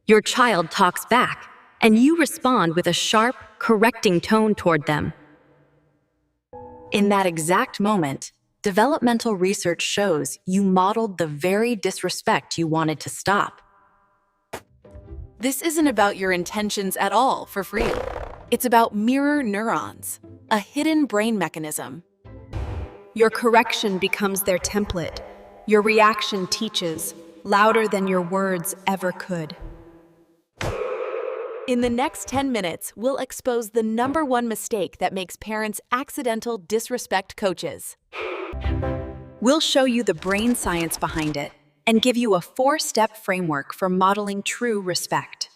Your child talks back, and you respond with a sharp, correcting tone toward them. In that exact moment, developmental research shows you modeled the very disrespect you wanted to stop. This isn't about your intentions at all for free. It's about mirror neurons, a hidden brain mechanism. Your correction becomes their template. Your reaction teaches, louder than your words ever could. In the next 10 minutes, we'll expose the #1 mistake that makes parents accidental disrespect coaches. We'll show you the brain science behind it and give you a 4-step framework for modeling true respect.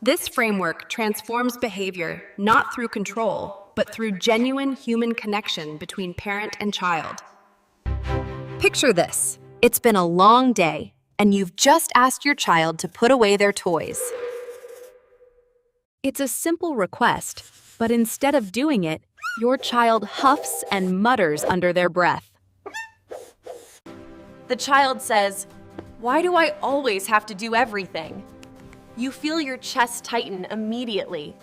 This framework transforms behavior not through control, but through genuine human connection between parent and child. Picture this. It's been a long day, and you've just asked your child to put away their toys. It's a simple request, but instead of doing it, your child huffs and mutters under their breath. The child says, "Why do I always have to do everything?" You feel your chest tighten immediately.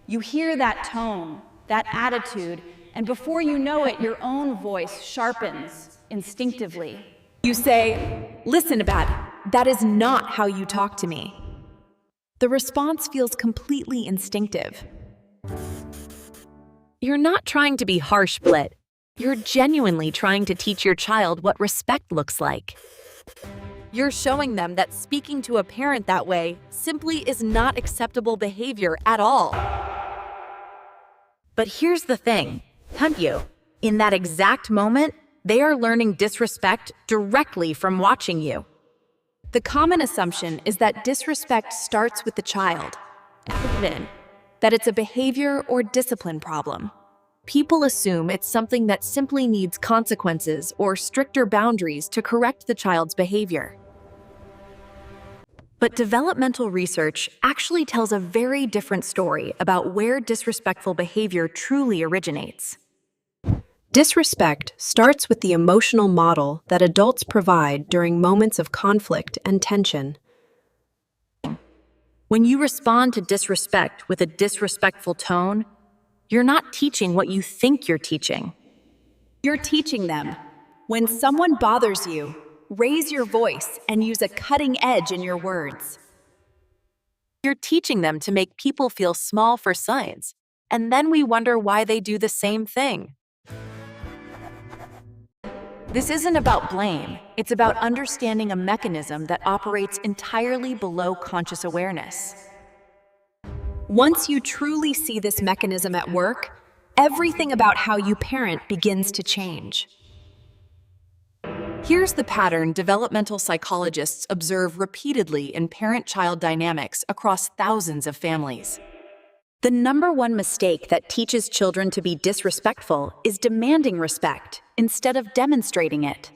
You hear that tone, that attitude, and before you know it, your own voice sharpens instinctively. You say, "Listen, Abad, that is not how you talk to me." The response feels completely instinctive. You're not trying to be harsh, Blit. You're genuinely trying to teach your child what respect looks like. You're showing them that speaking to a parent that way simply is not acceptable behavior at all. But here's the thing, hunt you. In that exact moment, they are learning disrespect directly from watching you. The common assumption is that disrespect starts with the child, that it's a behavior or discipline problem. People assume it's something that simply needs consequences or stricter boundaries to correct the child's behavior. But developmental research actually tells a very different story about where disrespectful behavior truly originates. Disrespect starts with the emotional model that adults provide during moments of conflict and tension. When you respond to disrespect with a disrespectful tone, you're not teaching what you think you're teaching. You're teaching them. When someone bothers you, raise your voice and use a cutting edge in your words. You're teaching them to make people feel small for science, and then we wonder why they do the same thing. This isn't about blame. It's about understanding a mechanism that operates entirely below conscious awareness. Once you truly see this mechanism at work, everything about how you parent begins to change. Here's the pattern developmental psychologists observe repeatedly in parent-child dynamics across thousands of families. The #1 mistake that teaches children to be disrespectful is demanding respect instead of demonstrating it.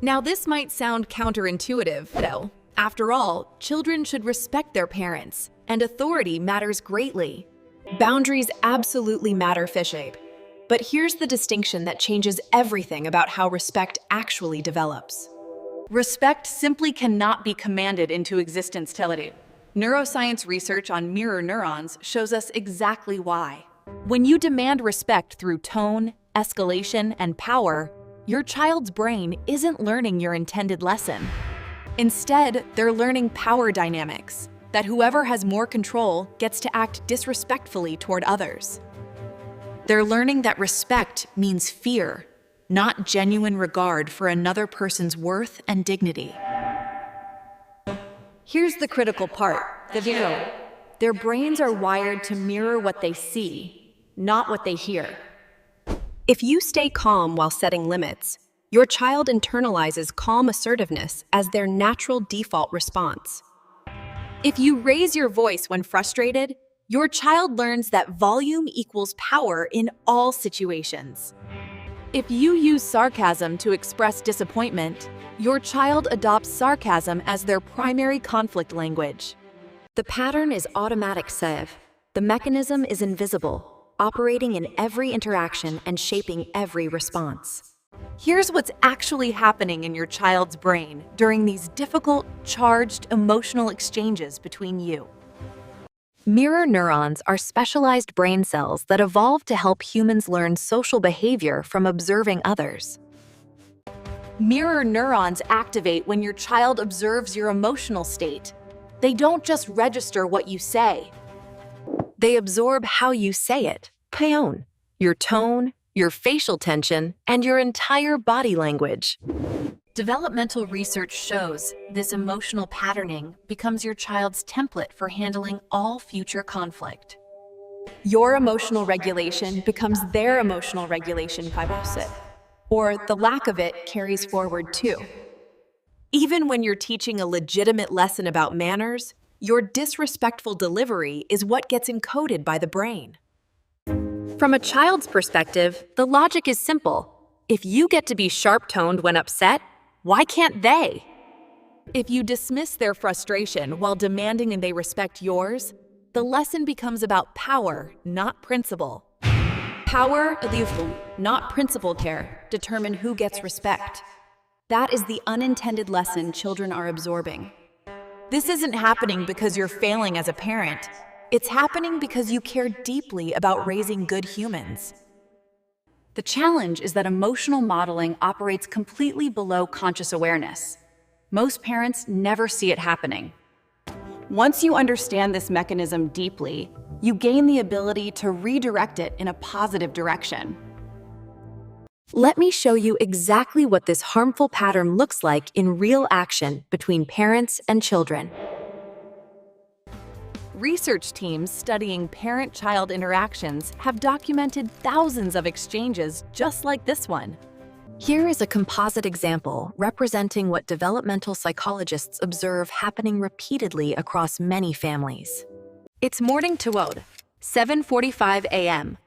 Now, this might sound counterintuitive, though. After all, children should respect their parents, and authority matters greatly. Boundaries absolutely matter, Fishape. But here's the distinction that changes everything about how respect actually develops. Respect simply cannot be commanded into existence, Teladu. Neuroscience research on mirror neurons shows us exactly why. When you demand respect through tone, escalation, and power, your child's brain isn't learning your intended lesson. Instead, they're learning power dynamics, that whoever has more control gets to act disrespectfully toward others. They're learning that respect means fear, not genuine regard for another person's worth and dignity. Here's the critical part, the view. Their brains are wired to mirror what they see, not what they hear. If you stay calm while setting limits, your child internalizes calm assertiveness as their natural default response. If you raise your voice when frustrated, your child learns that volume equals power in all situations. If you use sarcasm to express disappointment, your child adopts sarcasm as their primary conflict language. The pattern is automatic, Sev. The mechanism is invisible, operating in every interaction and shaping every response. Here's what's actually happening in your child's brain during these difficult, charged, emotional exchanges between you. Mirror neurons are specialized brain cells that evolved to help humans learn social behavior from observing others. Mirror neurons activate when your child observes your emotional state. They don't just register what you say. They absorb how you say it, your tone, your facial tension, and your entire body language. Developmental research shows this emotional patterning becomes your child's template for handling all future conflict. Your emotional regulation becomes their emotional regulation permissive, or the lack of it carries forward too. Even when you're teaching a legitimate lesson about manners, your disrespectful delivery is what gets encoded by the brain. From a child's perspective, the logic is simple. If you get to be sharp-toned when upset, why can't they? If you dismiss their frustration while demanding and they respect yours, the lesson becomes about power, not principle. Power, not principle care, determine who gets respect. That is the unintended lesson children are absorbing. This isn't happening because you're failing as a parent. It's happening because you care deeply about raising good humans. The challenge is that emotional modeling operates completely below conscious awareness. Most parents never see it happening. Once you understand this mechanism deeply, you gain the ability to redirect it in a positive direction. Let me show you exactly what this harmful pattern looks like in real action between parents and children. Research teams studying parent-child interactions have documented thousands of exchanges just like this one. Here is a composite example representing what developmental psychologists observe happening repeatedly across many families. It's morning toward 7:45 a.m.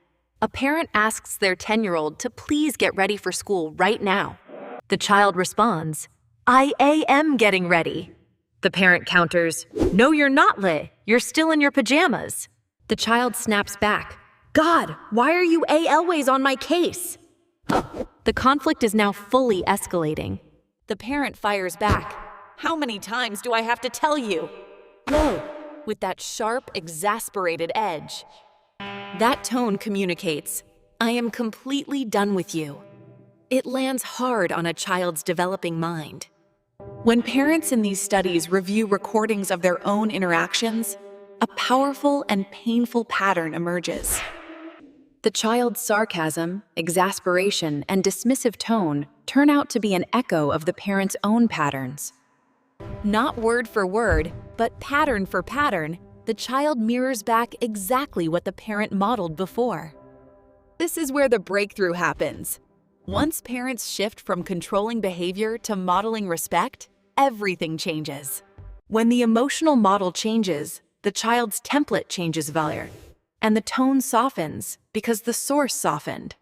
A parent asks their 10-year-old to please get ready for school right now. The child responds, "I am getting ready." The parent counters, "No, you're not, Le. You're still in your pajamas." The child snaps back, "God, why are you always on my case?" The conflict is now fully escalating. The parent fires back, "How many times do I have to tell you?" Whoa, with that sharp, exasperated edge. That tone communicates, "I am completely done with you." It lands hard on a child's developing mind. When parents in these studies review recordings of their own interactions, a powerful and painful pattern emerges. The child's sarcasm, exasperation, and dismissive tone turn out to be an echo of the parent's own patterns. Not word for word, but pattern for pattern, the child mirrors back exactly what the parent modeled before. This is where the breakthrough happens. Once parents shift from controlling behavior to modeling respect, everything changes. When the emotional model changes, the child's template changes value, and the tone softens because the source softened.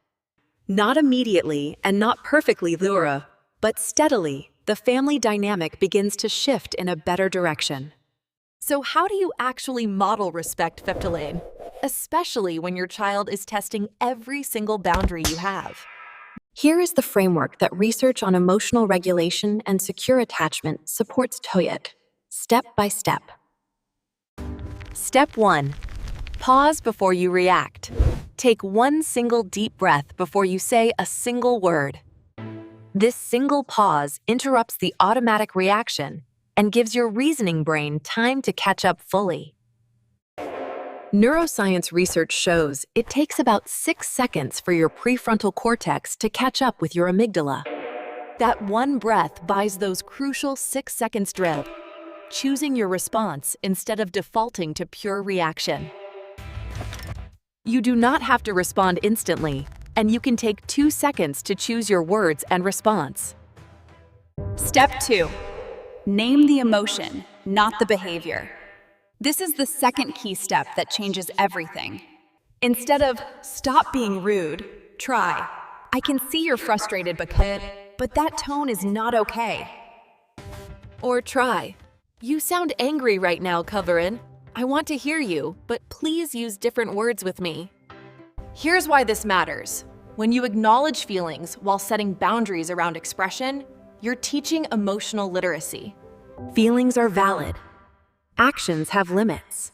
Not immediately and not perfectly, Laura, but steadily, the family dynamic begins to shift in a better direction. So how do you actually model respect, Feftalaine? Especially when your child is testing every single boundary you have. Here is the framework that research on emotional regulation and secure attachment supports Toyet, step by step. Step 1. Pause before you react. Take one single deep breath before you say a single word. This single pause interrupts the automatic reaction and gives your reasoning brain time to catch up fully. Neuroscience research shows it takes about 6 seconds for your prefrontal cortex to catch up with your amygdala. That one breath buys those crucial 6 seconds drill, choosing your response instead of defaulting to pure reaction. You do not have to respond instantly, and you can take 2 seconds to choose your words and response. Step 2. Name the emotion, not the behavior. This is the second key step that changes everything. Instead of, "Stop being rude," try, "I can see you're frustrated, but that tone is not okay." Or try, "You sound angry right now, Coverin. I want to hear you, but please use different words with me." Here's why this matters. When you acknowledge feelings while setting boundaries around expression, you're teaching emotional literacy. Feelings are valid. Actions have limits.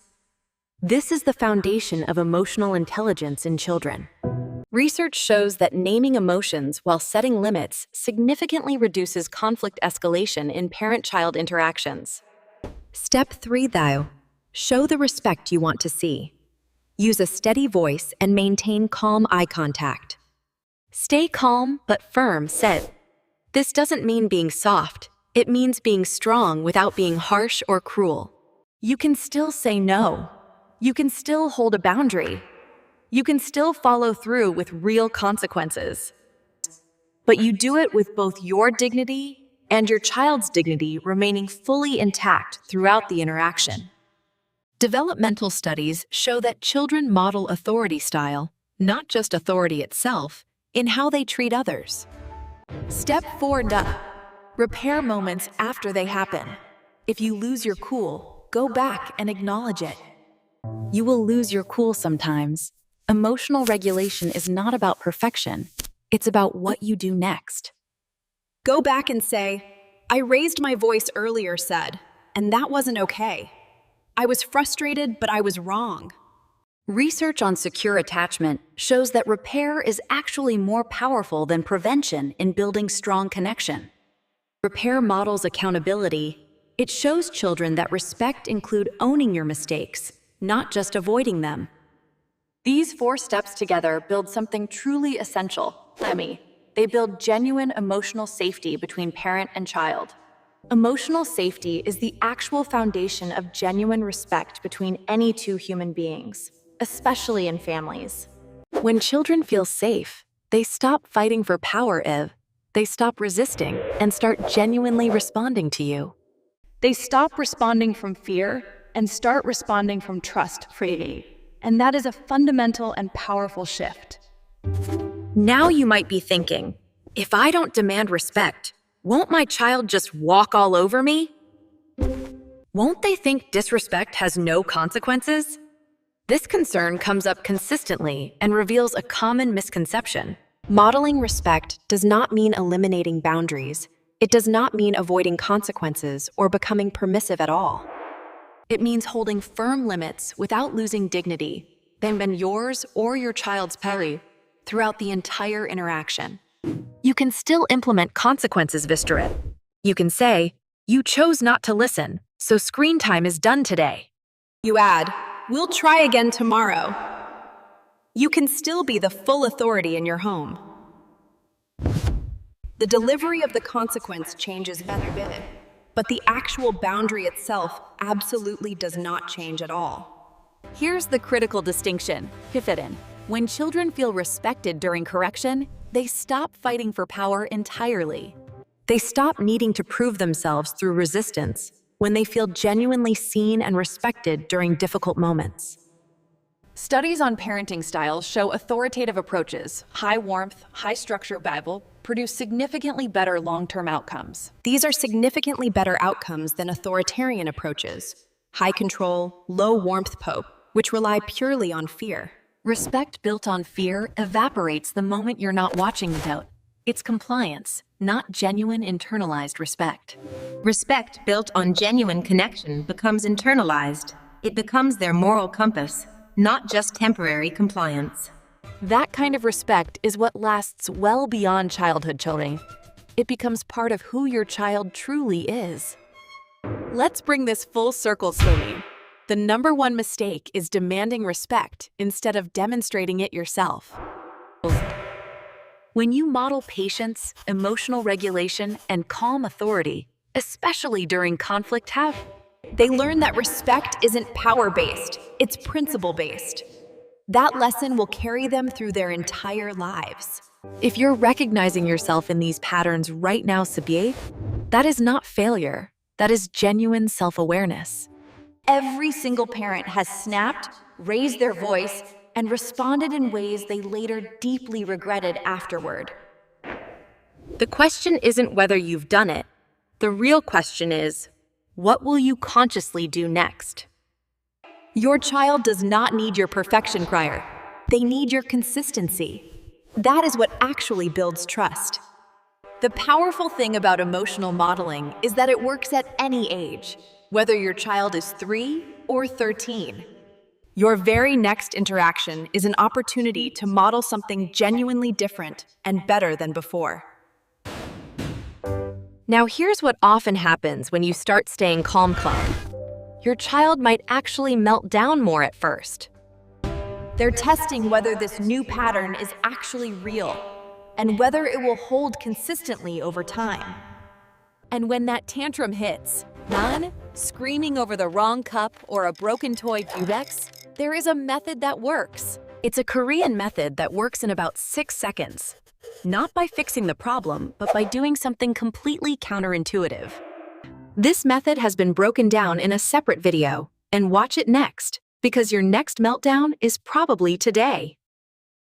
This is the foundation of emotional intelligence in children. Research shows that naming emotions while setting limits significantly reduces conflict escalation in parent-child interactions. Step 3, though, show the respect you want to see. Use a steady voice and maintain calm eye contact. Stay calm but firm, said. This doesn't mean being soft. It means being strong without being harsh or cruel. You can still say no. You can still hold a boundary. You can still follow through with real consequences. But you do it with both your dignity and your child's dignity remaining fully intact throughout the interaction. Developmental studies show that children model authority style, not just authority itself, in how they treat others. Step 4, repair moments after they happen. If you lose your cool, go back and acknowledge it. You will lose your cool sometimes. Emotional regulation is not about perfection. It's about what you do next. Go back and say, I raised my voice earlier, said, and that wasn't okay. I was frustrated, but I was wrong. Research on secure attachment shows that repair is actually more powerful than prevention in building strong connection. Repair models accountability. It shows children that respect includes owning your mistakes, not just avoiding them. These 4 steps together build something truly essential. They build genuine emotional safety between parent and child. Emotional safety is the actual foundation of genuine respect between any 2 human beings, especially in families. When children feel safe, they stop fighting for power, They stop resisting and start genuinely responding to you. They stop responding from fear and start responding from trust, freely. And that is a fundamental and powerful shift. Now you might be thinking, if I don't demand respect, won't my child just walk all over me? Won't they think disrespect has no consequences? This concern comes up consistently and reveals a common misconception. Modeling respect does not mean eliminating boundaries. It does not mean avoiding consequences or becoming permissive at all. It means holding firm limits without losing dignity, then yours or your child's throughout the entire interaction. You can still implement consequences, Visterit. You can say, you chose not to listen, so screen time is done today. You add, we'll try again tomorrow. You can still be the full authority in your home. The delivery of the consequence changes bit, but the actual boundary itself absolutely does not change at all. Here's the critical distinction, Pifidin. When children feel respected during correction, they stop fighting for power entirely. They stop needing to prove themselves through resistance when they feel genuinely seen and respected during difficult moments. Studies on parenting styles show authoritative approaches, high warmth, high structure Bible, produce significantly better long-term outcomes. These are significantly better outcomes than authoritarian approaches, high control, low warmth Pope, which rely purely on fear. Respect built on fear evaporates the moment you're not watching without. It's compliance, not genuine internalized respect. Respect built on genuine connection becomes internalized. It becomes their moral compass, not just temporary compliance. That kind of respect is what lasts well beyond childhood, children. It becomes part of who your child truly is. Let's bring this full circle slowly. The number 1 mistake is demanding respect instead of demonstrating it yourself. When you model patience, emotional regulation, and calm authority, especially during conflict, they learn that respect isn't power-based, it's principle-based. That lesson will carry them through their entire lives. If you're recognizing yourself in these patterns right now, Sabie, that is not failure. That is genuine self-awareness. Every single parent has snapped, raised their voice, and responded in ways they later deeply regretted afterward. The question isn't whether you've done it. The real question is, what will you consciously do next? Your child does not need your perfection, crier. They need your consistency. That is what actually builds trust. The powerful thing about emotional modeling is that it works at any age, whether your child is 3 or 13. Your very next interaction is an opportunity to model something genuinely different and better than before. Now here's what often happens when you start staying calm club. Your child might actually melt down more at first. They're testing whether this new pattern is actually real and whether it will hold consistently over time. And when that tantrum hits, none, screaming over the wrong cup or a broken toy Bubex, there is a method that works. It's a Korean method that works in about 6 seconds. Not by fixing the problem, but by doing something completely counterintuitive. This method has been broken down in a separate video, and watch it next, because your next meltdown is probably today.